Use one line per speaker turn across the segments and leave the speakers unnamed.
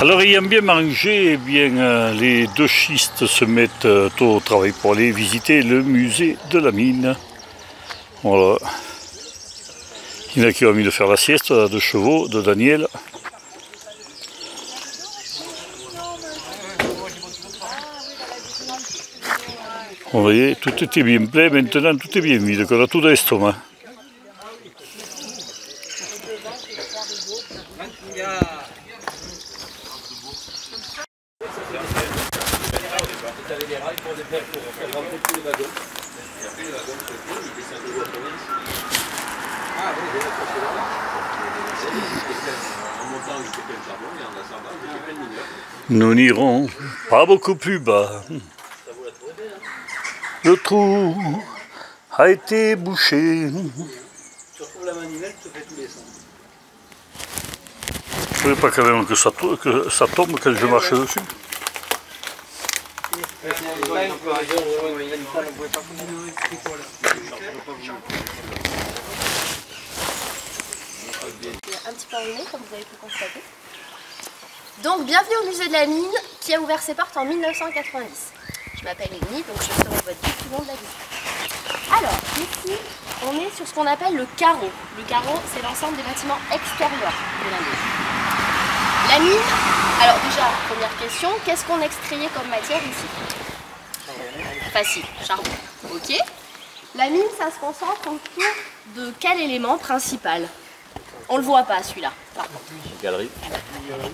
Alors ayant bien mangé, eh bien, les deux schistes se mettent au travail pour aller visiter le musée de la mine. Voilà. Il y en a qui ont envie de faire la sieste, de chevaux, de Daniel. Vous voyez, tout était bien plein, maintenant tout est bien vide, qu'on a tout dans l'estomac. Nous n'irons pas beaucoup plus bas. Le trou a été bouché.
Tu retrouves la manivelle, tu te fais tous les sons.
Je ne voudrais pas quand même que ça tombe quand je marche dessus.
Un petit peu enrhumé, comme vous avez pu constater. Donc, bienvenue au musée de la mine qui a ouvert ses portes en 1990. Je m'appelle Émilie, donc je serai votre guide tout le long de la visite. Alors, ici, on est sur ce qu'on appelle le carreau. Le carreau, c'est l'ensemble des bâtiments extérieurs de la mine. La mine, alors déjà, première question, qu'est-ce qu'on extrayait comme matière ici? Facile, charbon. Ok. La mine, ça se concentre autour de quel élément principal? On le voit pas celui-là.
Galerie.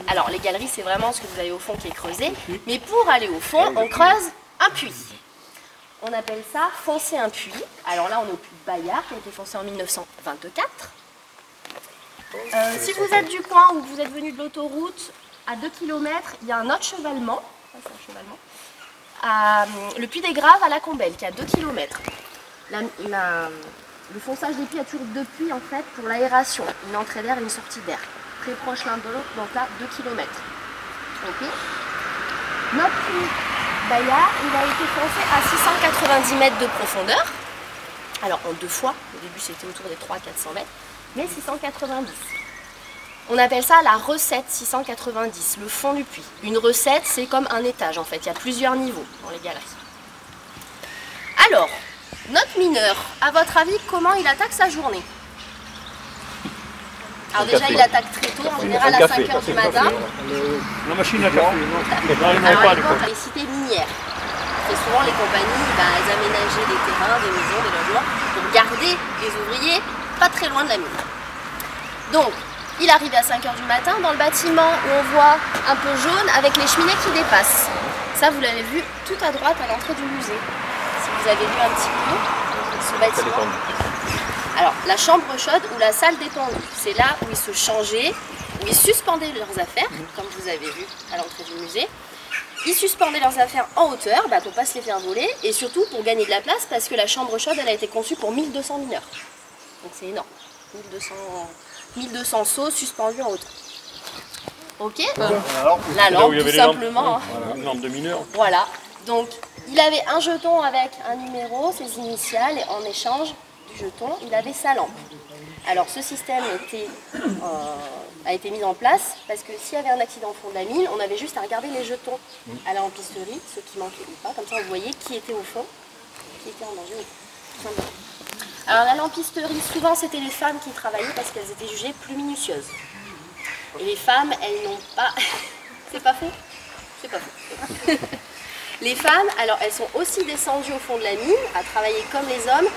Alors les galeries, c'est vraiment ce que vous avez au fond qui est creusé. Mais pour aller au fond, on creuse un puits. On appelle ça foncer un puits. Alors là, on est au puits de Bayard qui a été foncé en 1924. Si vous êtes du coin ou que vous êtes venu de l'autoroute, à 2 km, il y a un autre chevalement. Ça, c'est un chevalement. Le puits des Graves à la Combelle, qui est à 2 km. Le fonçage des puits a toujours deux puits en fait pour l'aération, une entrée d'air et une sortie d'air. Très proches l'un de l'autre, donc là 2 km. Ok. Notre puits Bayard, il a été foncé à 690 mètres de profondeur. Alors en deux fois, au début c'était autour des 300-400 mètres, mais 690. On appelle ça la recette 690, le fond du puits. Une recette, c'est comme un étage en fait, il y a plusieurs niveaux dans les galeries. Alors, notre mineur, à votre avis, comment il attaque sa journée? Alors déjà, il attaque très tôt, en général à 5 h du matin.
La machine à café, non?
Alors, il compte les cités minières. Très souvent, les compagnies, elles aménageaient des terrains, des maisons, des logements pour garder les ouvriers pas très loin de la mine. Donc, il arrive à 5 h du matin dans le bâtiment où on voit un peu jaune avec les cheminées qui dépassent. Ça, vous l'avez vu tout à droite à l'entrée du musée. Vous avez vu un petit peu ce bâtiment. Alors, la chambre chaude ou la salle détendue, c'est là où ils se changeaient, où ils suspendaient leurs affaires, comme vous avez vu à l'entrée du musée. Ils suspendaient leurs affaires en hauteur pour ne pas se les faire voler et surtout pour gagner de la place parce que la chambre chaude, elle a été conçue pour 1200 mineurs. Donc c'est énorme. 1200 seaux suspendus en hauteur. Ok. La lampe, tout simplement.
Une lampe de mineur.
Voilà. Donc, il avait un jeton avec un numéro, ses initiales, et en échange du jeton, il avait sa lampe. Alors, ce système a été mis en place parce que s'il y avait un accident au fond de la mine, on avait juste à regarder les jetons à la lampisterie, ceux qui manquaient ou pas. Comme ça, vous voyez qui était au fond, qui était en danger ou pas. Alors, la lampisterie, souvent, c'était les femmes qui travaillaient parce qu'elles étaient jugées plus minutieuses. Et les femmes, elles n'ont pas... C'est pas faux? C'est pas faux. Les femmes, alors elles sont aussi descendues au fond de la mine, à travailler comme les hommes,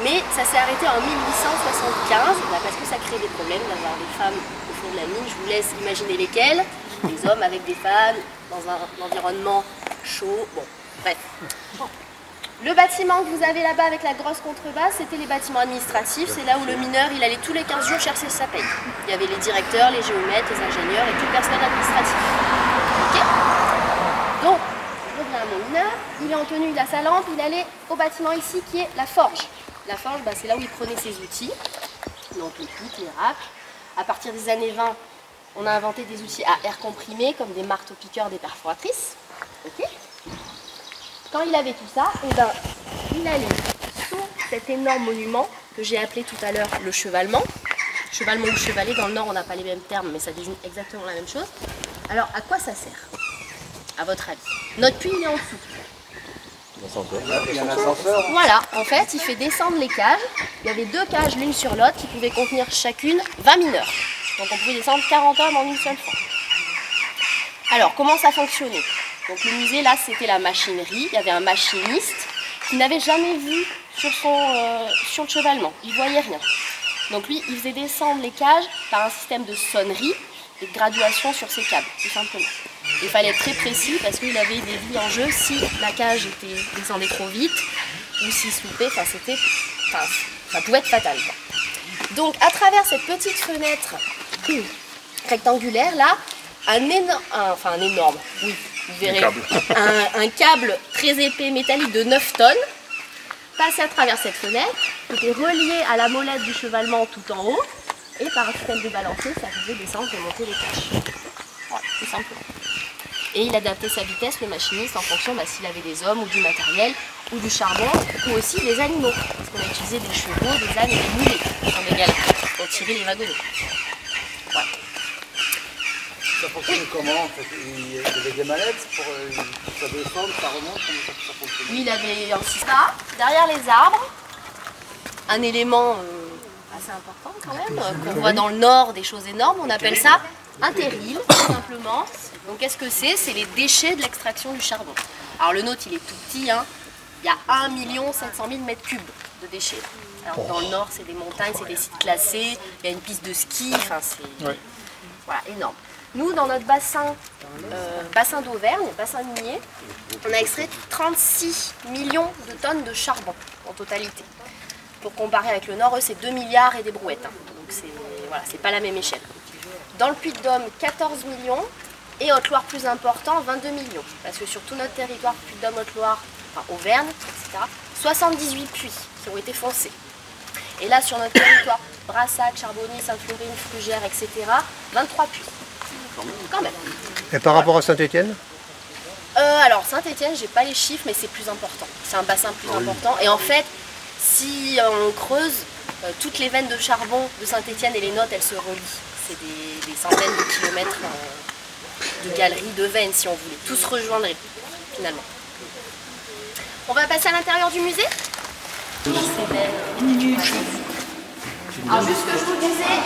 mais ça s'est arrêté en 1875, parce que ça crée des problèmes d'avoir des femmes au fond de la mine. Je vous laisse imaginer lesquelles. Des hommes avec des femmes, dans un environnement chaud, bon, bref. Le bâtiment que vous avez là-bas avec la grosse contrebasse, c'était les bâtiments administratifs. C'est là où le mineur, il allait tous les 15 jours chercher sa paye. Il y avait les directeurs, les géomètres, les ingénieurs et tout le personnel administratif. Ok? Donc, à mon mineur, il est en tenue, il a sa lampe, il allait au bâtiment ici qui est la forge. La forge, c'est là où il prenait ses outils, donc les pics, les racks. À partir des années 20, on a inventé des outils à air comprimé, comme des marteaux-piqueurs, des perforatrices. Okay. Quand il avait tout ça, il allait sous cet énorme monument que j'ai appelé tout à l'heure le chevalement. Chevalement ou chevalet, dans le Nord, on n'a pas les mêmes termes, mais ça désigne exactement la même chose. Alors, à quoi ça sert, à votre avis? Notre puits, il est en dessous.
Il y a un ascenseur.
Voilà, en fait, il fait descendre les cages. Il y avait 2 cages l'une sur l'autre qui pouvaient contenir chacune 20 mineurs. Donc on pouvait descendre 40 hommes en une seule fois. Alors, comment ça fonctionnait? Donc le musée, là, c'était la machinerie. Il y avait un machiniste qui n'avait jamais vu sur le chevalement. Il ne voyait rien. Donc lui, il faisait descendre les cages par un système de sonnerie et de graduation sur ses câbles, tout simplement. Il fallait être très précis parce qu'il avait des vies en jeu si la cage descendait trop vite ou s'il se loupait, ça pouvait être fatal, quoi. Donc à travers cette petite fenêtre rectangulaire là, un énorme, oui, vous verrez, un câble très épais métallique de 9 tonnes passait à travers cette fenêtre, était relié à la molette du chevalement tout en haut, et par un système de balancier, ça pouvait descendre et monter les cages. Voilà, tout simplement. Et il adaptait sa vitesse, le machiniste, en fonction s'il avait des hommes ou du matériel, ou du charbon, ou aussi des animaux. Parce qu'on a utilisé des chevaux, des ânes et des moulets dans des galeries pour tirer les wagonnets. Voilà.
Ça fonctionne comment en fait? Il y avait des manettes pour ça descend, ça remonte, comment ça fonctionne?
Lui, il avait un système derrière les arbres, un élément assez important quand même, qu'on voit dans le nord, des choses énormes, on appelle ça un terril, tout simplement. Donc qu'est-ce que c'est? C'est les déchets de l'extraction du charbon. Alors le nôtre, il est tout petit, hein. Il y a 1 700 000 mètres cubes de déchets. Alors dans le nord, c'est des montagnes, c'est des sites classés, il y a une piste de ski, enfin c'est voilà, énorme. Nous, dans notre bassin d'Auvergne, bassin minier, on a extrait 36 millions de tonnes de charbon en totalité. Pour comparer avec le nord, eux, c'est 2 milliards et des brouettes. Hein. Donc c'est pas la même échelle. Dans le Puy-de-Dôme, 14 millions. Et Haute-Loire plus important, 22 millions. Parce que sur tout notre territoire, Puy-de-Dôme, Haute-Loire, enfin Auvergne, etc., 78 puits qui ont été foncés. Et là, sur notre territoire, Brassac, Charbonnier, Sainte-Florine, Frugères, etc., 23 puits. Quand même.
Et par rapport à Saint-Étienne?
Alors Saint-Étienne, j'ai pas les chiffres, mais c'est plus important. C'est un bassin plus important. Et en fait, si on creuse, toutes les veines de charbon de Saint-Étienne et les nôtres, elles se relient. C'est des centaines de kilomètres de galeries, de veines, si on voulait. Tout se rejoindrait, finalement. On va passer à l'intérieur du musée. C'est belle. Alors juste ce que je vous disais,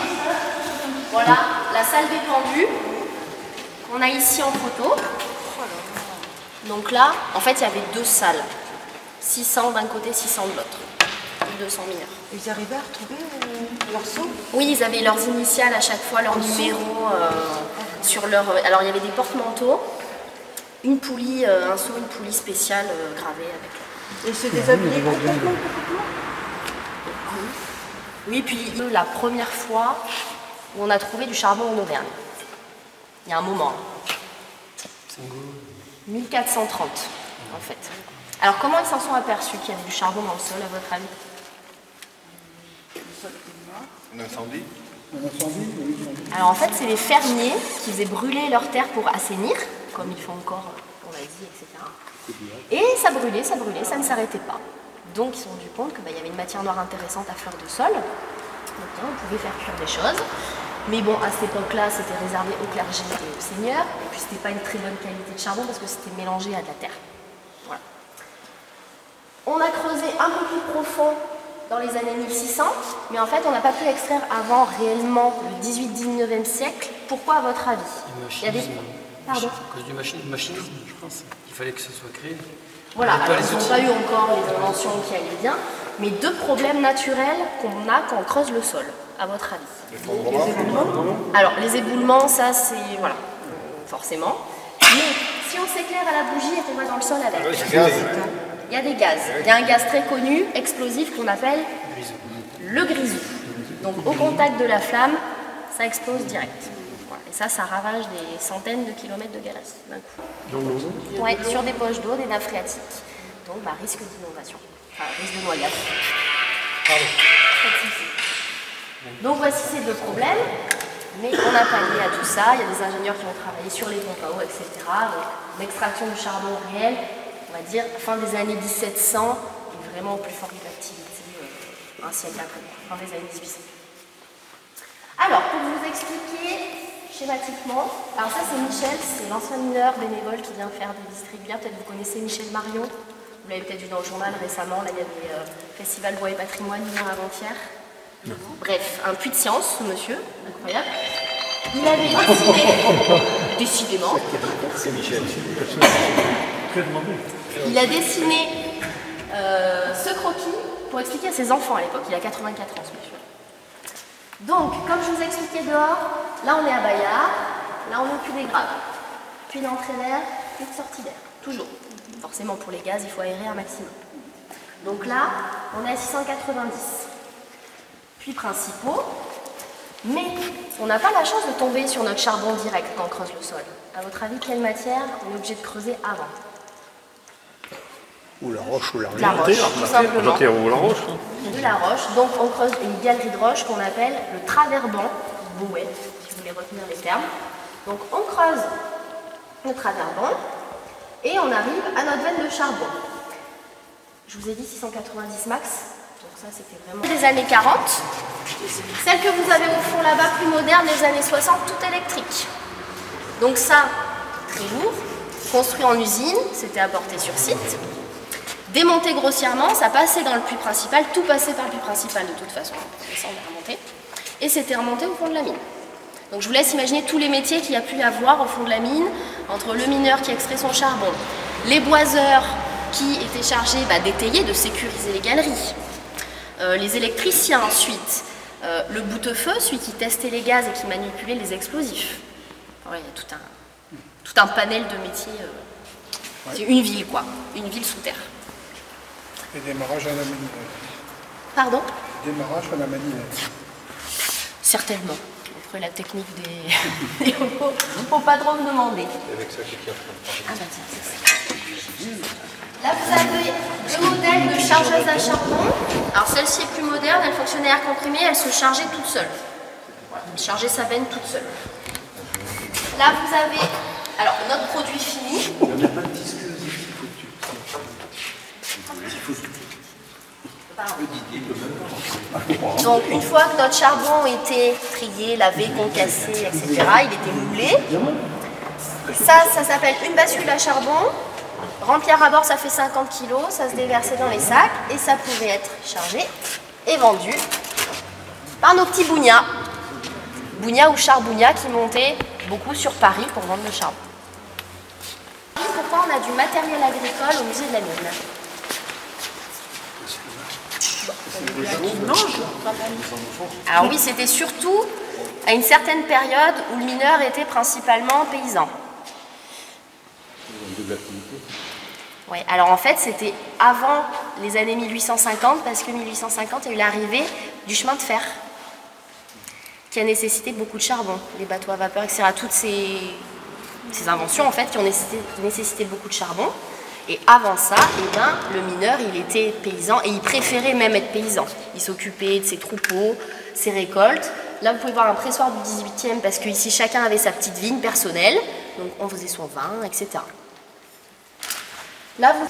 voilà la salle des pendus qu'on a ici en photo. Donc là, en fait, il y avait 2 salles. 600 d'un côté, 600 de l'autre. 200 mineurs.
Ils arrivaient à retrouver leur sceau?
Oui, ils avaient leurs initiales à chaque fois, leur numéro sur leur... Alors il y avait des porte-manteaux, une poulie, un seau, une poulie spéciale gravée avec...
Et se déshabiller complètement?
Oui, puis la première fois où on a trouvé du charbon en Auvergne. Il y a un moment. 1430, en fait. Alors comment ils s'en sont aperçus qu'il y avait du charbon dans le sol, à votre avis?
Un incendie?
Alors en fait, c'est les fermiers qui faisaient brûler leurs terres pour assainir, comme ils font encore en Asie, etc. Et ça brûlait, ça ne s'arrêtait pas. Donc ils se sont rendus compte qu'il y avait une matière noire intéressante à fleur de sol. Donc on pouvait faire cuire des choses. Mais bon, à cette époque-là, c'était réservé au clergé et aux seigneurs. Et puis c'était pas une très bonne qualité de charbon parce que c'était mélangé à de la terre. Voilà. On a creusé un peu plus profond dans les années 1600, mais en fait on n'a pas pu extraire avant réellement le 18-19e siècle. Pourquoi à votre avis?
Il y a des...
Pardon?
À cause du machinisme, je pense. Il fallait que ce soit créé.
Voilà, alors ils n'ont pas eu encore les inventions qui allaient bien, mais 2 problèmes naturels qu'on a quand on creuse le sol, à votre avis.
Les éboulements?
Alors les éboulements, ça c'est... voilà, forcément. Mais si on s'éclaire à la bougie et qu'on va dans le sol avec... Il y a des gaz. Il y a un gaz très connu, explosif, qu'on appelle le grisou. Donc au contact de la flamme, ça explose direct. Voilà. Et ça ravage des centaines de kilomètres de galeries d'un coup. Ouais, sur des poches d'eau, des nappes phréatiques. Donc risque d'inondation. Enfin, risque de noyade. Donc voici ces 2 problèmes. Mais on a pallié à tout ça. Il y a des ingénieurs qui ont travaillé sur les pompes à eau, etc. Donc l'extraction du charbon réel, on va dire, fin des années 1700 et vraiment au plus fort de l'activité un siècle après, fin des années 1800. Alors, pour vous expliquer, schématiquement, alors ça c'est Michel, c'est l'ancien mineur bénévole qui vient faire des distributions. Peut-être vous connaissez Michel Marion, vous l'avez peut-être vu dans le journal récemment, là il y avait Festival Bois et Patrimoine hier avant-hier. Bref, un puits de science, ce monsieur, incroyable. Il avait dessiné, décidément, il a dessiné ce croquis pour expliquer à ses enfants à l'époque, il a 84 ans ce monsieur. Donc, comme je vous ai expliqué dehors, là on est à Bayard, là on est au puits des Graves. Puits d'entrée d'air, puits de sortie d'air, toujours. Forcément pour les gaz, il faut aérer un maximum. Donc là, on est à 690. Puits principaux, mais on n'a pas la chance de tomber sur notre charbon direct quand on creuse le sol. À votre avis, quelle matière on est obligé de creuser avant?
Ou la roche ou la
De la roche, tout simplement.
Ou la roche.
De la roche. Donc on creuse une galerie de roche qu'on appelle le traverbant, bouet, si vous voulez retenir les termes. Donc on creuse le traverbant et on arrive à notre veine de charbon. Je vous ai dit 690 max, donc ça c'était vraiment des années 40. Celle que vous avez au fond là-bas, plus moderne, des années 60, tout électrique. Donc ça, très lourd, construit en usine, c'était apporté sur site. Démonté grossièrement, ça passait dans le puits principal, tout passait par le puits principal de toute façon, ça on a remonté, et c'était remonté au fond de la mine. Donc je vous laisse imaginer tous les métiers qu'il y a pu y avoir au fond de la mine, entre le mineur qui extrait son charbon, les boiseurs qui étaient chargés d'étayer, de sécuriser les galeries, les électriciens ensuite, le boute-feu, celui qui testait les gaz et qui manipulait les explosifs. Alors, il y a tout un panel de métiers, c'est une ville quoi, une ville sous terre.
Et démarrage à la manivelle.
Pardon?
Démarrage à la manivelle.
Certainement. Après la technique des robots, il ne faut pas trop me demander.
Avec ça, qui
Ah bah tiens, c'est ça. Là, vous avez deux modèles de chargeuse à charbon. Alors celle-ci est plus moderne, elle fonctionnait à air comprimé, elle se chargeait toute seule. Elle chargeait sa veine toute seule. Là, vous avez alors notre produit fini.
Il n'y a pas de disque.
Donc une fois que notre charbon était trié, lavé, concassé, etc., il était moulé. Ça s'appelle une bascule à charbon. Remplir à bord, ça fait 50 kg, ça se déversait dans les sacs et ça pouvait être chargé et vendu par nos petits bougnats. Bougnats ou charbougnats qui montaient beaucoup sur Paris pour vendre le charbon. Pourquoi on a du matériel agricole au musée de la mine? Alors oui, c'était surtout à une certaine période où le mineur était principalement paysan. Oui, alors en fait c'était avant les années 1850 parce que 1850 il y a eu l'arrivée du chemin de fer qui a nécessité beaucoup de charbon, les bateaux à vapeur, etc. Toutes ces inventions en fait qui ont nécessité beaucoup de charbon. Et avant ça, eh ben, le mineur, il était paysan et il préférait même être paysan. Il s'occupait de ses troupeaux, ses récoltes. Là, vous pouvez voir un pressoir du 18e parce qu'ici, chacun avait sa petite vigne personnelle. Donc, on faisait son vin, etc. Là, vous...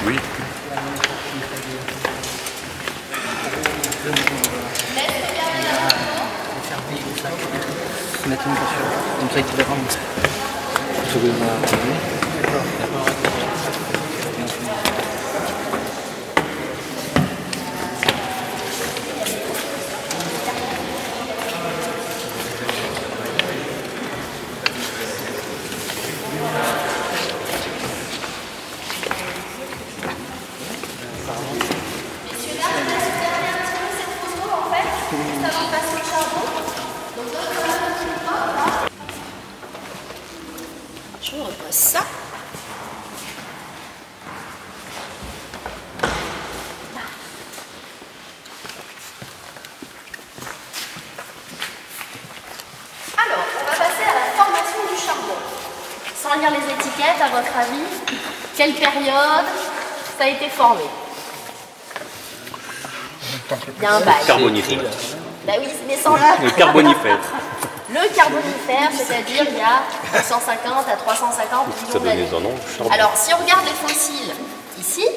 Oui.
Mettre une voiture, comme ça il te les rend.
Je repose ça. sans lire les étiquettes, à votre avis, quelle période ça a été formé? Il y a un bail.
Carbonifère.
Bah oui, mais sans là.
Le carbonifère.
Le carbonifère, c'est-à-dire il y a 250 à 350 millions d'années. Alors, si on regarde les fossiles ici,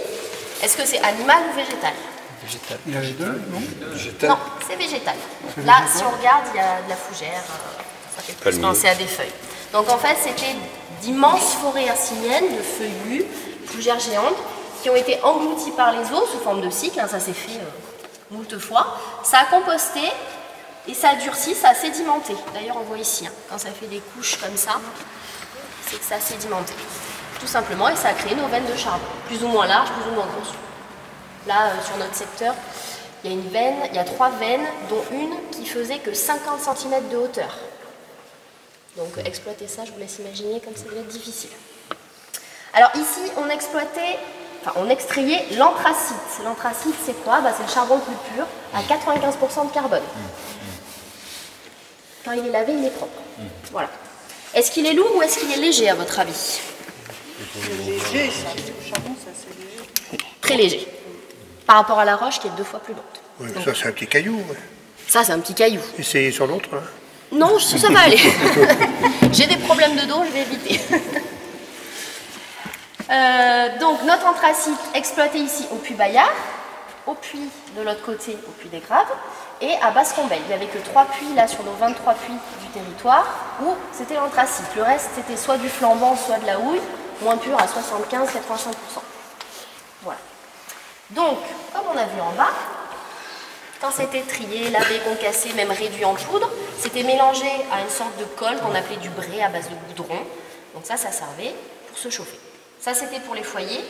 est-ce que c'est animal ou végétal?
Il y a les deux, non?
Non, c'est végétal. Là, si on regarde, il y a de la fougère, ça fait plus penser à des feuilles. Donc en fait, c'était d'immenses forêts hercyniennes de feuillus, fougères géantes, qui ont été englouties par les eaux sous forme de cycle, hein, ça s'est fait moult fois. Ça a composté et ça a durci, ça a sédimenté. D'ailleurs, on voit ici, hein, quand ça fait des couches comme ça, c'est que ça a sédimenté. Tout simplement, et ça a créé nos veines de charbon, plus ou moins larges, plus ou moins grosses. Là, sur notre secteur, il y a une veine, il y a 3 veines, dont une qui faisait que 50 cm de hauteur. Donc exploiter ça, je vous laisse imaginer comme ça devait être difficile. Alors ici, on extrayait l'anthracite. L'anthracite, c'est quoi? C'est le charbon le plus pur, à 95% de carbone. Quand il est lavé, il est propre. Voilà. Est-ce qu'il est lourd ou est-ce qu'il est léger, à votre avis?
C'est léger, ça. Le charbon, ça, c'est léger.
Très léger. Par rapport à la roche qui est 2 fois plus lourde.
Oui, ça c'est un petit caillou. Ouais.
Ça, c'est un petit caillou.
Essayez sur l'autre. Hein.
Non, ça va aller. J'ai des problèmes de dos, je vais éviter. Donc, notre anthracite exploité ici au puits Bayard, au puits de l'autre côté, au puits des Graves, et à Basse-Combeil. Il n'y avait que 3 puits là sur nos 23 puits du territoire où c'était l'anthracite. Le reste, c'était soit du flambant, soit de la houille, moins pure à 75-85%. Voilà. Donc, comme on a vu en bas, quand c'était trié, lavé, concassé, même réduit en poudre, c'était mélangé à une sorte de colle qu'on appelait du bré à base de goudron. Donc ça servait pour se chauffer. Ça, c'était pour les foyers,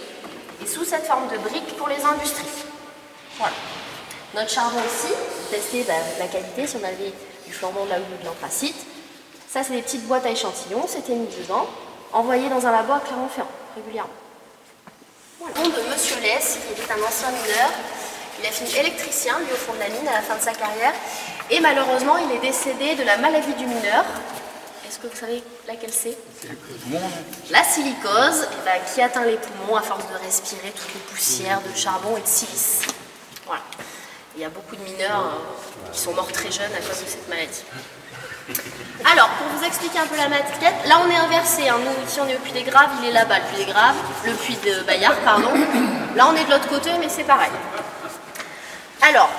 et sous cette forme de briques pour les industries. Voilà. Notre charbon ici, tester la qualité, si on avait du flambant, de la houille ou de l'anthracite. Ça, c'est des petites boîtes à échantillons, c'était mis dedans, envoyé dans un labo à Clermont-Ferrand, régulièrement. Voilà. Le nom de Monsieur Less, qui était un ancien mineur. Il a fini électricien, lui, au fond de la mine, à la fin de sa carrière. Et malheureusement, il est décédé de la maladie du mineur. Est-ce que vous savez laquelle c'est? La silicose, qui atteint les poumons à force de respirer toutes les poussières de charbon et de silice. Voilà. Il y a beaucoup de mineurs qui sont morts très jeunes à cause de cette maladie. Alors, pour vous expliquer un peu la maquette, là on est inversé, hein. Nous ici on est au puits des Graves, il est là-bas le puits des Graves, le puits de Bayard, pardon. Là on est de l'autre côté, mais c'est pareil. Alors,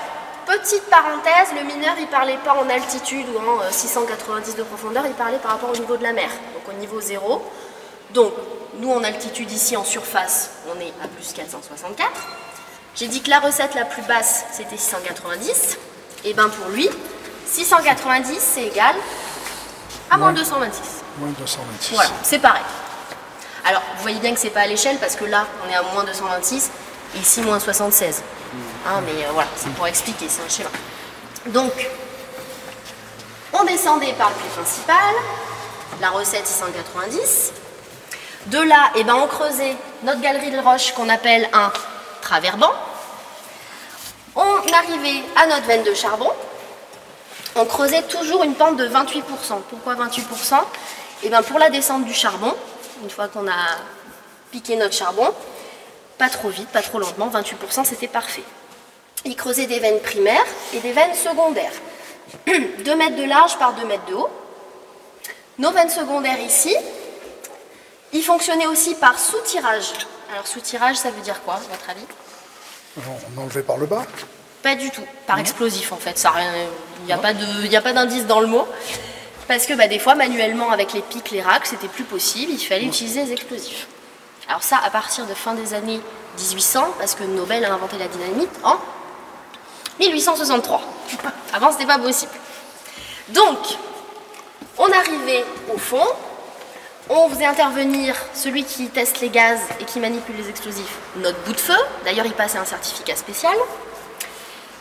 petite parenthèse, le mineur il parlait pas en altitude ou en 690 de profondeur, il parlait par rapport au niveau de la mer, donc au niveau 0. Donc, nous en altitude ici en surface, on est à plus 464. J'ai dit que la recette la plus basse c'était 690, et bien pour lui, 690 c'est égal à moins 226.
Moins 226.
Voilà, c'est pareil. Alors, vous voyez bien que c'est pas à l'échelle parce que là, on est à moins 226 et ici, moins 76. Hein, mais voilà, c'est pour expliquer, c'est un schéma. Donc, on descendait par le puits principal, la recette 690. De là, on creusait notre galerie de roches qu'on appelle un traverbant. On arrivait à notre veine de charbon. On creusait toujours une pente de 28%. Pourquoi 28%? Pour la descente du charbon, une fois qu'on a piqué notre charbon, pas trop vite, pas trop lentement, 28% c'était parfait. Il creusait des veines primaires et des veines secondaires. 2 mètres de large par 2 mètres de haut. Nos veines secondaires ici, ils fonctionnaient aussi par soutirage. Alors soutirage, ça veut dire quoi, à votre avis?
On enlevait par le bas.
Pas du tout, par explosif en fait. Il n'y a pas d'indice dans le mot. Parce que des fois, manuellement, avec les pics, les racks, c'était plus possible, il fallait utiliser les explosifs. Alors ça, à partir de fin des années 1800, parce que Nobel a inventé la dynamite en 1863. Avant, c'était pas possible. Donc, on arrivait au fond, on faisait intervenir celui qui teste les gaz et qui manipule les explosifs, notre bout de feu. D'ailleurs, il passait un certificat spécial.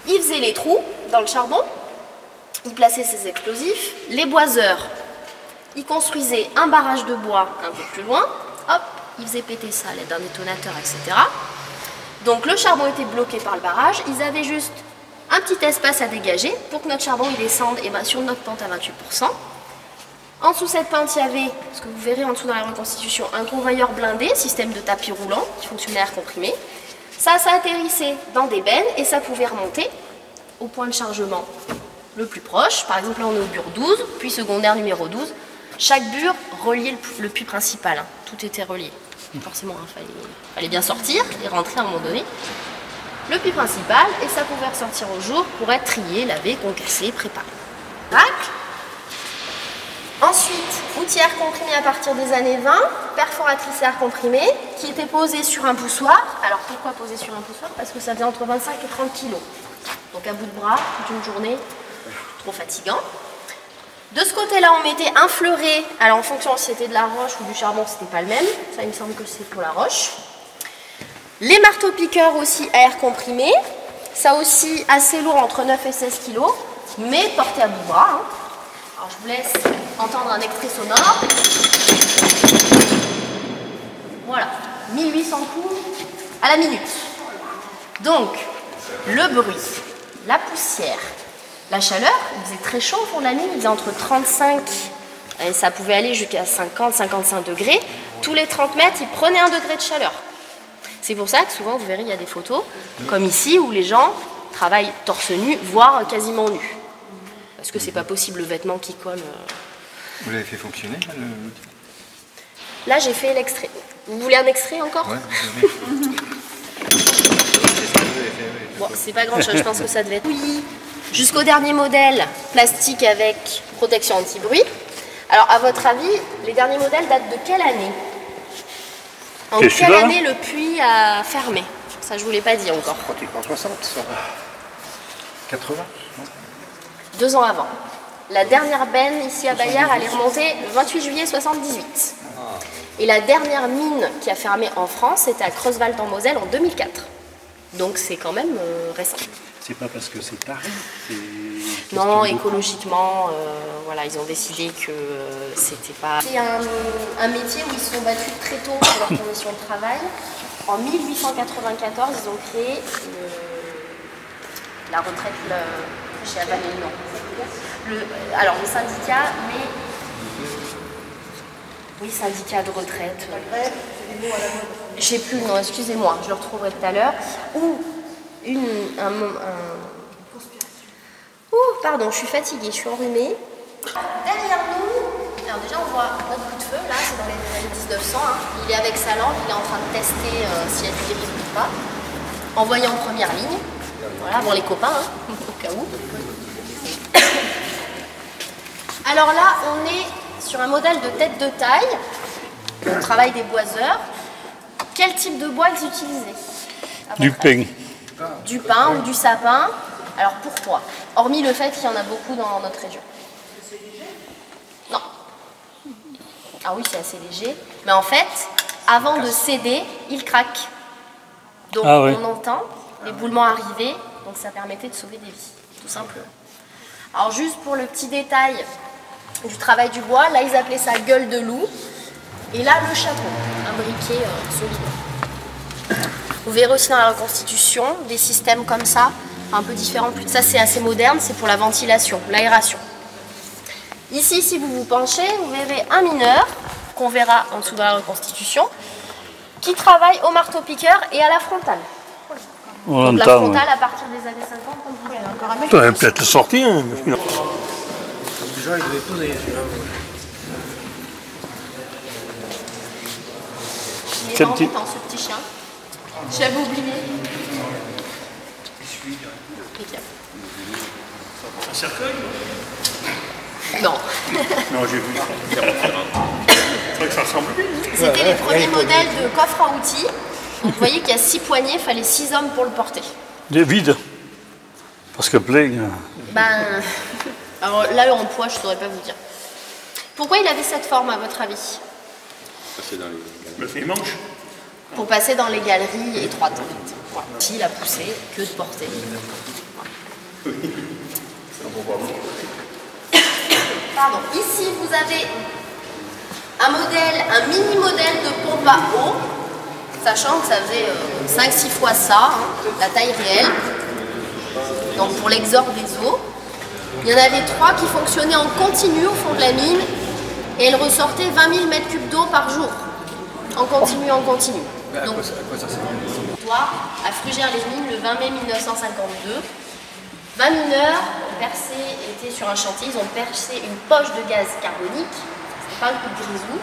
Il faisait les trous dans le charbon, il plaçait ses explosifs. Les boiseurs, ils construisaient un barrage de bois un peu plus loin. Hop, ils faisaient péter ça à l'aide d'un détonateur, etc. Donc le charbon était bloqué par le barrage. Ils avaient juste un petit espace à dégager pour que notre charbon il descende sur notre pente à 28%. En dessous de cette pente, il y avait, ce que vous verrez en dessous dans la reconstitution, un convoyeur blindé, système de tapis roulant, qui fonctionnait à air comprimé. Ça atterrissait dans des bennes et ça pouvait remonter au point de chargement le plus proche. Par exemple, là, on est au bure 12, puis secondaire numéro 12. Chaque bure reliait le puits principal, hein. Tout était relié. Forcément, il fallait bien sortir et rentrer à un moment donné. Le puits principal, et ça pouvait ressortir au jour pour être trié, lavé, concassé, préparé. Tac. Ensuite, outil air comprimé à partir des années 20, perforatrice air comprimé, qui était posée sur un poussoir. Alors pourquoi poser sur un poussoir? Parce que ça faisait entre 25 et 30 kg. Donc à bout de bras, toute une journée, trop fatigant. De ce côté-là, on mettait un fleuret. Alors en fonction si c'était de la roche ou du charbon, c'était pas le même. Ça, il me semble que c'est pour la roche. Les marteaux-piqueurs aussi à air comprimé. Ça aussi assez lourd, entre 9 et 16 kg, mais porté à bout de bras. Hein. Alors je vous laisse entendre un extrait sonore. Voilà, 1800 coups à la minute. Donc, le bruit, la poussière, la chaleur, il faisait très chaud au fond de la mine, il faisait entre 35 et ça pouvait aller jusqu'à 50-55 degrés. Tous les 30 mètres, il prenait 1 degré de chaleur. C'est pour ça que souvent, vous verrez, il y a des photos, comme ici, où les gens travaillent torse nu, voire quasiment nus. Parce que c'est pas possible, le vêtement qui colle.
Vous l'avez fait fonctionner, l'outil?
Là, j'ai fait l'extrait. Vous voulez un extrait encore?
Ouais,
bon, c'est pas grand chose, je pense que ça devait être. Oui, jusqu'au dernier modèle, plastique avec protection anti-bruit. Alors, à votre avis, les derniers modèles datent de quelle année? En quelle année le puits a fermé? Ça, je vous l'ai pas dit encore.
Pratiquement 60, ça. 80, non?
2 ans avant. La dernière benne ici à Bayard, elle est remontée le 28 juillet 78. Et la dernière mine qui a fermé en France, c'était à Creuswald en Moselle en 2004. Donc c'est quand même récent.
C'est pas parce que c'est tard.
Non, écologiquement, voilà, ils ont décidé que c'était pas... C'est un métier où ils se sont battus très tôt pour leurs conditions de travail. En 1894, ils ont créé la retraite chez Avanel, non. Alors le syndicat, mais... Oui, syndicat de retraite. Je sais plus le nom, excusez-moi, je le retrouverai tout à l'heure. Ou pardon, je suis fatiguée, je suis enrhumée. Derrière nous, alors déjà on voit notre bout de feu, là, c'est dans les années 1900. Hein. Il est avec sa lampe, il est en train de tester s'il y a du dérive ou pas. Envoyé en première ligne, voilà, avant les copains, hein, au cas où. Alors là, on est sur un modèle de tête de taille, on travaille des boiseurs. Quel type de bois ils utilisaient?
Du pin.
Du pin ou du sapin. Alors pourquoi? Hormis le fait qu'il y en a beaucoup dans notre région. Non. Ah oui, c'est assez léger. Mais en fait, avant de céder, il craque. Donc on entend l'éboulement arriver, donc ça permettait de sauver des vies, tout simplement. Alors juste pour le petit détail du travail du bois, là ils appelaient ça gueule de loup. Et là le chapeau, un briquet solide. Vous verrez aussi dans la reconstitution des systèmes comme ça, un peu différents. Ça c'est assez moderne, c'est pour la ventilation, l'aération. Ici, si vous vous penchez, vous verrez un mineur, qu'on verra en dessous de la reconstitution, qui travaille au marteau-piqueur et à la frontale. Donc la frontale à partir des années 50, comme vous voyez, encore un mec.
Tu vas peut-être le sortir. Hein.
Déjà, il devait poser celui-là.
Il est embêtant ce petit chien. J'avais oublié.
Un cercueil?
Non.
Non, j'ai vu. C'est vrai que ça ressemble.
C'était les premiers modèles de coffre à outils. Donc, vous voyez qu'il y a 6 poignées, il fallait 6 hommes pour le porter.
Des vides. Parce que plein.
Ben, alors là, en poids, je ne saurais pas vous dire. Pourquoi il avait cette forme, à votre avis?
Passer dans les
manches.
Pour passer dans les galeries étroites, en fait. Voilà. Si, il a poussé, que de porter. Voilà. Pardon. Ici, vous avez un modèle, un mini-modèle de pompe à eau, sachant que ça faisait 5-6 fois ça, hein, la taille réelle. Donc pour l'exorde des eaux. Il y en avait 3 qui fonctionnaient en continu au fond de la mine Et elle ressortait 20 000 mètres cubes d'eau par jour, en continu, Donc, à Frugères-les-Mines, le 20 mai 1952, 20 mineurs étaient sur un chantier, ils ont percé une poche de gaz carbonique, c'est pas un coup de grisou,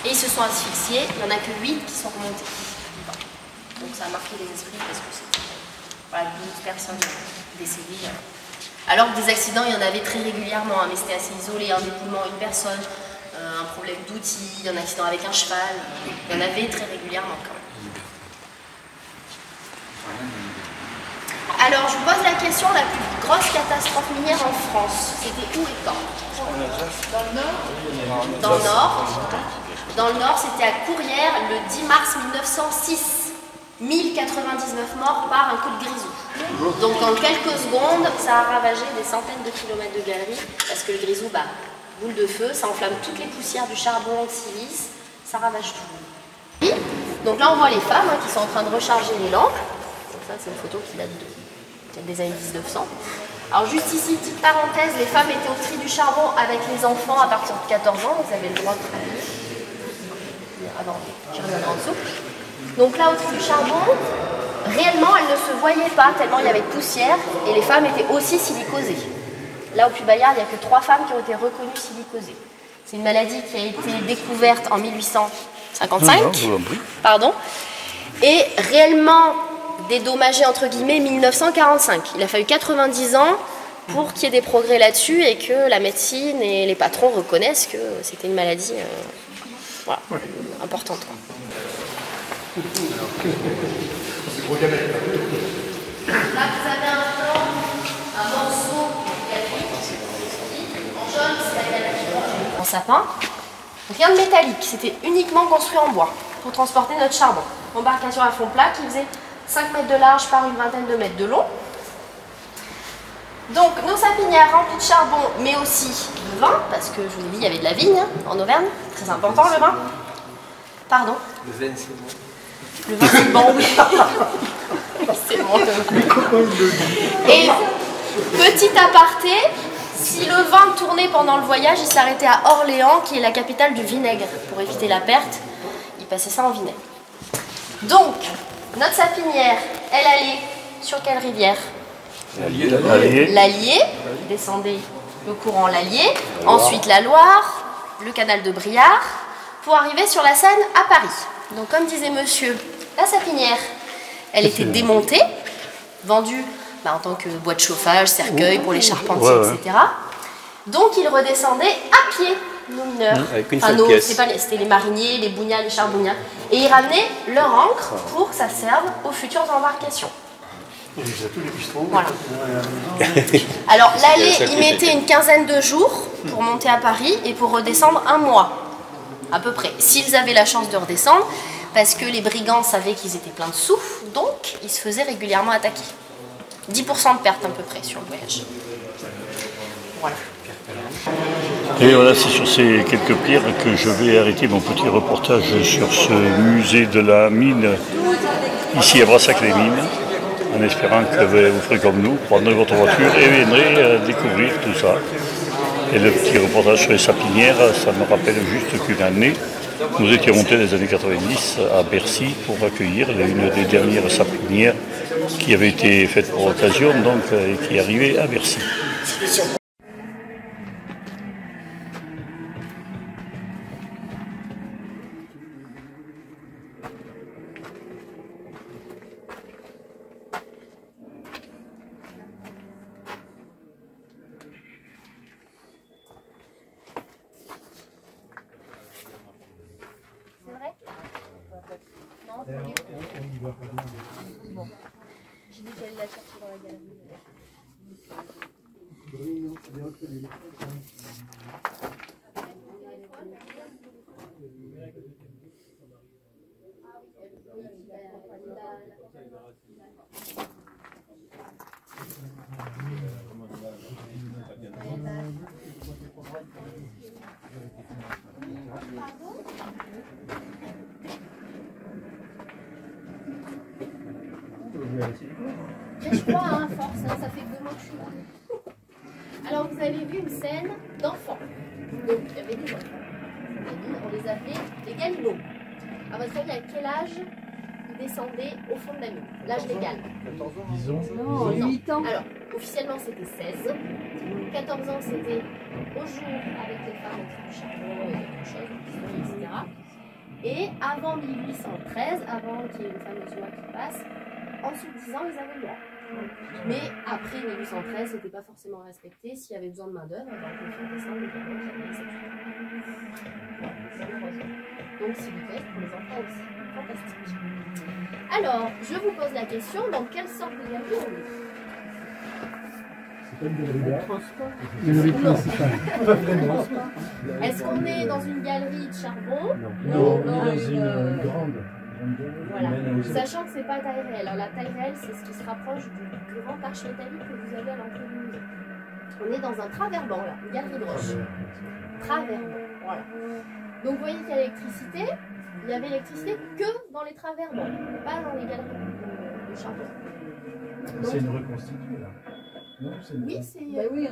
et ils se sont asphyxiés, il n'y en a que 8 qui sont remontés. Donc ça a marqué les esprits parce que c'était 12 personnes décédées. Alors que des accidents, il y en avait très régulièrement, hein, mais c'était assez isolé, un dépouillement à une personne, un problème d'outils, un accident avec un cheval, il y en avait très régulièrement quand même. Alors je vous pose la question, la plus grosse catastrophe minière en France, c'était où et quand? Dans le Nord. Dans le Nord. Dans le Nord, c'était à Courrières le 10 mars 1906. 1099 morts par un coup de grisou. Donc en quelques secondes, ça a ravagé des centaines de kilomètres de galeries, parce que le grisou, boule de feu, ça enflamme toutes les poussières du charbon, le silice, ça ravage tout. Donc là on voit les femmes qui sont en train de recharger les lampes. Donc ça c'est une photo qui date des années 1900. Alors juste ici, petite parenthèse, les femmes étaient au tri du charbon avec les enfants à partir de 14 ans, vous avez le droit de travailler. Ah non, je reviendrai en dessous. Donc là, au tri du charbon, réellement, elles ne se voyaient pas tellement il y avait de poussière et les femmes étaient aussi silicosées. Là, au Puy-Bayard, il n'y a que 3 femmes qui ont été reconnues silicosées. C'est une maladie qui a été découverte en 1855. Pardon. Et réellement dédommagée, entre guillemets, 1945. Il a fallu 90 ans pour qu'il y ait des progrès là-dessus et que la médecine et les patrons reconnaissent que c'était une maladie importante. Là, vous avez un plan, un morceau en jaune, c'est la galerie en sapin. Rien de métallique, c'était uniquement construit en bois pour transporter notre charbon. Embarcation à fond plat qui faisait 5 mètres de large par une vingtaine de mètres de long. Donc nos sapinières remplies de charbon, mais aussi de vin, parce que je vous ai dit, il y avait de la vigne en Auvergne, très important le vin. Pardon?
Le vin, c'est bon.
Le vin, c'est bon, oui. C'est bon. Et petit aparté, si le vin tournait pendant le voyage, il s'arrêtait à Orléans, qui est la capitale du vinaigre. Pour éviter la perte, il passait ça en vinaigre. Donc, notre sapinière, elle allait sur quelle rivière? L'Allier. Descendez le courant l'Allier. Ensuite la Loire, le canal de Briare, pour arriver sur la Seine à Paris. Donc comme disait monsieur, la sapinière, elle était démontée, vendue en tant que boîte de chauffage, cercueil pour les charpentiers, etc. Donc ils redescendaient à pied, nos mineurs.
Avec une seule pièce.
C'était les mariniers, les bougnats, les charbonniers. Et ils ramenaient leur ancre pour que ça serve aux futures embarcations. Voilà. Alors l'aller, ils mettaient une quinzaine de jours pour monter à Paris et pour redescendre 1 mois, à peu près. S'ils avaient la chance de redescendre, parce que les brigands savaient qu'ils étaient pleins de sous, donc ils se faisaient régulièrement attaquer. 10% de perte à peu près sur le voyage. Voilà.
Et voilà, c'est sur ces quelques pierres que je vais arrêter mon petit reportage sur ce musée de la mine ici à Brassac-les-Mines, en espérant que vous ferez comme nous, prendrez votre voiture et viendrez découvrir tout ça. Et le petit reportage sur les sapinières, ça me rappelle juste qu'une année, nous étions montés dans les années 90 à Bercy pour accueillir une des dernières sapinières qui avait été faite pour l'occasion, donc et qui arrivait à Bercy.
Bon, j'ai dit qu'elle l'a chercher dans la galerie. J'ai froid, hein, force, hein, ça fait 2 mois que je suis là. Alors vous avez vu une scène d'enfants. Donc il y avait des enfants. appelait les galibots. À votre avis, à quel âge ils descendaient au fond de la mine? L'âge légal?
14 ans.
Disons.
Non, 8 ans.
Alors, officiellement, c'était 16. 14 ans, c'était au jour avec les femmes au du charbon et autre chose, etc. Et avant 1813, avant qu'il y ait une fameuse loi qui passe, en dessous de 10 ans, ils avaient le droit. Mais après 1813, c'était pas forcément respecté. S'il y avait besoin de main-d'œuvre, on pouvait faire descendre les gamins qui avaient cette donc, s'il vous plaît, pour les enfants aussi. Fantastique. Alors, je vous pose la question, dans quelle sorte de galerie on est? Non. Est-ce qu'on est dans une galerie de charbon?
Non, on est dans une grande.
Voilà. Sachant que c'est pas taille réelle. Alors la taille réelle, c'est ce qui se rapproche du grand arche métallique que vous avez à l'entrée du musée. On est dans un travers-banc là, une galerie de roche. Travers-banc, voilà. Donc vous voyez qu'il y a l'électricité. Il y avait l'électricité que dans les travers-bancs, pas dans les galeries de charbon.
C'est une reconstituée là. Non,
oui, c'est.
Oui,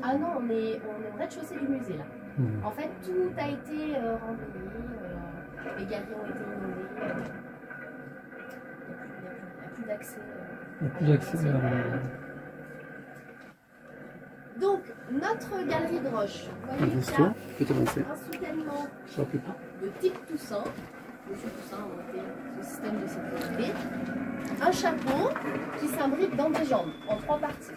Ah non, on est au rez-de-chaussée du musée là. En fait, tout a été remblayé, les galeries ont été inondées. Il n'y a plus d'accès.
Il n'y a plus d'accès.
Donc, notre galerie de roche, vous voyez qu'il y a un soutènement de type Toussaint. Monsieur Toussaint a monté ce système de sécurité. Un chapeau qui s'imbrique dans des jambes, en 3 parties.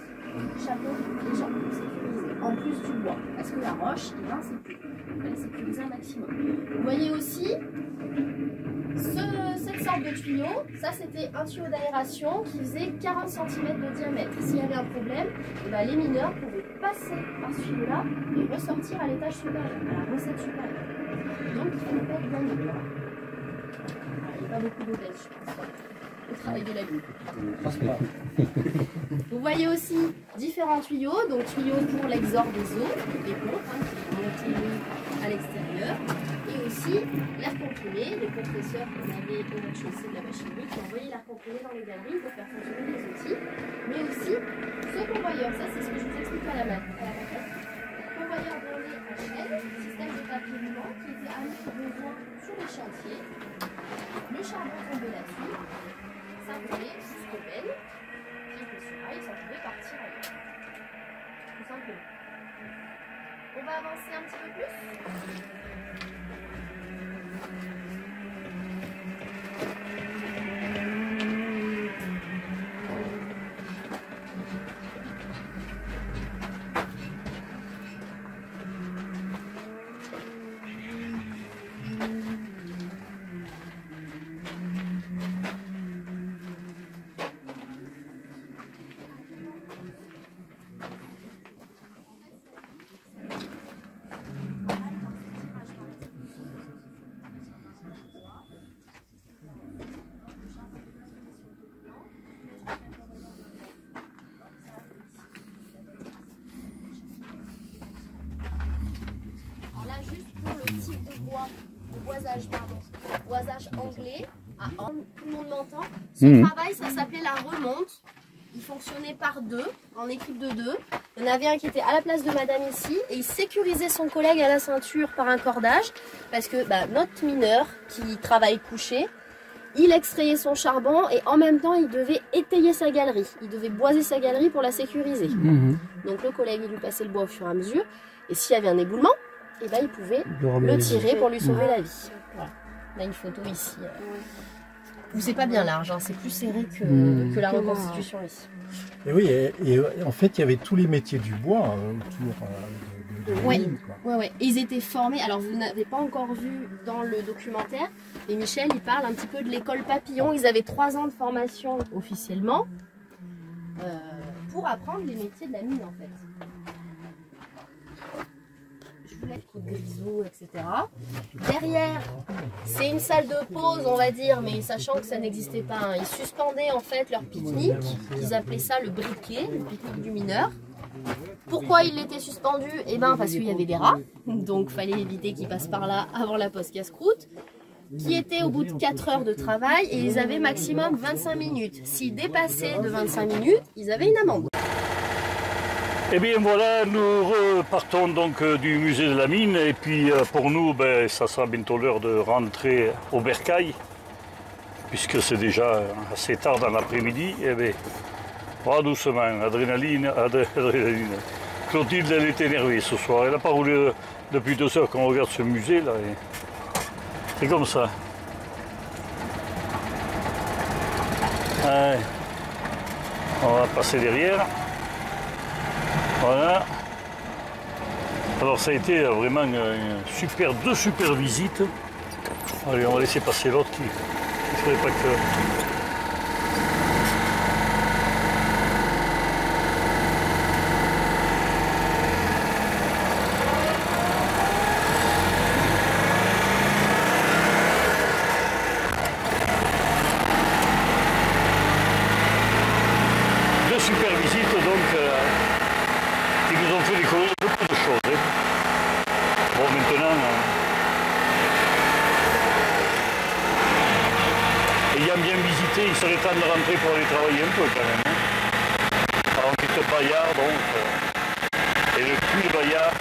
Chapeau et jambes sécurisées, en plus du bois. Parce que la roche, il fallait sécuriser un maximum. Vous voyez aussi cette sorte de tuyau. Ça, c'était un tuyau d'aération qui faisait 40 cm de diamètre. S'il y avait un problème, les mineurs pouvaient passer par ce tuyau-là et ressortir à l'étage supérieur, à la recette supérieure. Donc, il fallait pas être bien libre. Il n'y a pas beaucoup d'audace, je pense, au travail de la lune. Vous voyez aussi différents tuyaux, donc tuyaux pour l'exorde des eaux, des pompes qui montent à l'extérieur, et aussi l'air comprimé, les compresseurs qu'on avait au rez-de-chaussée de la machinerie qui envoyaient l'air comprimé dans les galeries pour faire fonctionner les outils, mais aussi ce convoyeur, ça c'est ce que je vous explique à la maquette. Convoyeur blindé à chaîne, système de papier roulant qui était amené au besoin sur les chantiers. Le charbon tombait là-dessus, ça roulait jusqu'au bel, et le soleil, ça pouvait partir ailleurs. Tout simplement. On va avancer un petit peu plus. Boisage anglais, tout le monde m'entend. Ce travail, ça s'appelait la remonte. Il fonctionnait par 2, en équipe de 2. Il y en avait un qui était à la place de madame ici et il sécurisait son collègue à la ceinture par un cordage parce que notre mineur qui travaille couché, il extrayait son charbon et en même temps il devait étayer sa galerie. Il devait boiser sa galerie pour la sécuriser. Donc le collègue il lui passait le bois au fur et à mesure et s'il y avait un éboulement, il pouvait le tirer pour lui sauver la vie. Voilà. On a une photo ici. C'est pas bien large, hein. C'est plus serré que la reconstitution ici.
Et oui, et en fait, il y avait tous les métiers du bois autour de la mine.
Ouais. Et ils étaient formés. Alors, vous n'avez pas encore vu dans le documentaire, mais Michel, il parle un petit peu de l'école Papillon. Ils avaient 3 ans de formation officiellement pour apprendre les métiers de la mine, en fait. Coup de grisou, etc. Derrière, c'est une salle de pause, on va dire, mais sachant que ça n'existait pas. Hein. Ils suspendaient en fait leur pique-nique, ils appelaient ça le briquet, le pique-nique du mineur. Pourquoi il était suspendu? Eh bien, parce qu'il y avait des rats, donc fallait éviter qu'ils passent par là avant la pause casse-croûte, qui était au bout de 4 heures de travail et ils avaient maximum 25 minutes. S'ils dépassaient de 25 minutes, ils avaient une amende.
Et bien voilà, nous repartons donc du musée de la mine et puis pour nous, ben, ça sera bientôt l'heure de rentrer au bercail puisque c'est déjà assez tard dans l'après-midi. Et bien, oh, doucement, adrénaline. Clotilde, elle est énervée ce soir, elle n'a pas roulé depuis 2 heures qu'on regarde ce musée là. C'est comme ça. Ouais. On va passer derrière. Voilà. Alors ça a été vraiment deux super visites. Allez, on va laisser passer l'autre qui ne ferait pas que... Deux super visites donc qui nous ont fait découvrir beaucoup de choses. Hein. Bon, maintenant, ayant bien visité, il serait temps de rentrer pour aller travailler un peu quand même. Hein. Alors, on quitte Bayard donc, et le puits de Bayard.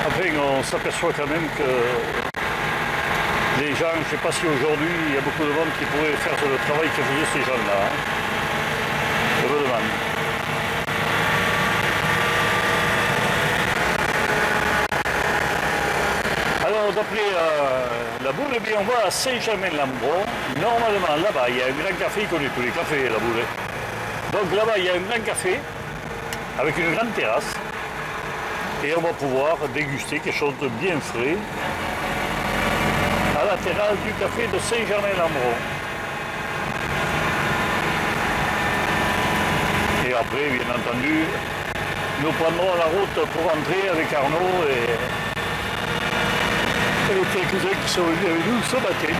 Après, on s'aperçoit quand même que les gens, je ne sais pas si aujourd'hui il y a beaucoup de monde qui pourrait faire le travail que faisaient ces gens-là. Hein. Je me demande. Alors d'après la boule, eh bien, on va à Saint-Germain-Lambron. Normalement là-bas il y a un grand café, il connaît tous les cafés la boule. Donc là-bas il y a un grand café avec une grande terrasse. Et on va pouvoir déguster quelque chose de bien frais à la terrasse du café de Saint-Germain-Lambron. Et après, bien entendu, nous prendrons la route pour rentrer avec Arnaud et les quelques-uns qui sont venus avec nous ce matin.